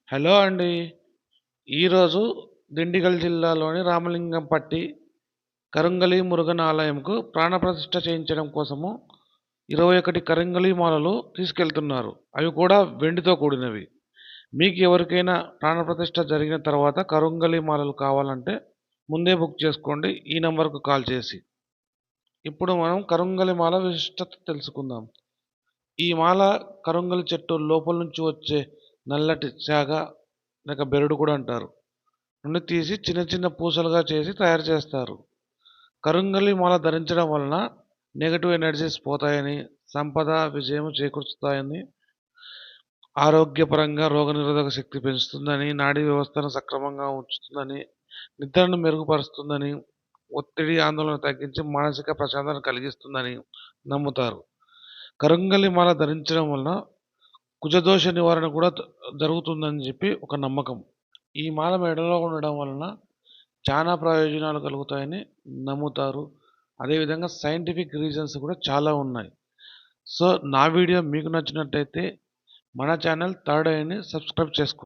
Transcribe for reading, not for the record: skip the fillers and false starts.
Hello అండి. ఈరోజు దిండిగల్ జిల్లాలోని రామలింగంపట్టి కరుంగలి మురుగన్ ఆలయంకు ప్రాణప్రతిష్ఠ చేయించడం కోసము 21 కరుంగలి మాలలు తీసుకెళ్తున్నారు. అవి కూడా వెండితో కూడినవి. మీకు ఎవరికైనా ప్రాణప్రతిష్ఠ జరిగిన తర్వాత కరుంగలి మాలలు కావాలంటే ముందే బుక్ చేసుకోండి ఈ నంబర్కు కాల్ చేసి. ఇప్పుడు మనం కరుంగలి మాల విశిష్టత తెలుసుకుందాం. ఈ మాల కరుంగలి చెట్టు లోపల నుంచి వచ్చే నల్లటి శాఖ లేక బెరడు కూడా అంటారు నుండి తీసి చిన్న చిన్న పూసలుగా చేసి తయారు చేస్తారు. కరుంగలి మాల ధరించడం వలన నెగటివ్ ఎనర్జీస్ పోతాయని, సంపద విజయం చేకూరుస్తాయని, ఆరోగ్యపరంగా రోగనిరోధక శక్తి పెంచుతుందని, నాడీ వ్యవస్థను సక్రమంగా ఉంచుతుందని, నిద్రను మెరుగుపరుస్తుందని, ఒత్తిడి ఆందోళన తగ్గించి మానసిక ప్రశాంతత కలిగిస్తుందని నమ్ముతారు. కరుంగలి మాల ధరించడం వలన కుజదోష నివారణ కూడా జరుగుతుందని చెప్పి ఒక నమ్మకం. ఈ మాల మెడలో ఉండడం వలన చాలా ప్రయోజనాలు కలుగుతాయని నమ్ముతారు. అదేవిధంగా సైంటిఫిక్ రీజన్స్ కూడా చాలా ఉన్నాయి. సో నా వీడియో మీకు నచ్చినట్టయితే మన ఛానల్ థర్డ్ ఐని సబ్స్క్రైబ్ చేసుకోండి.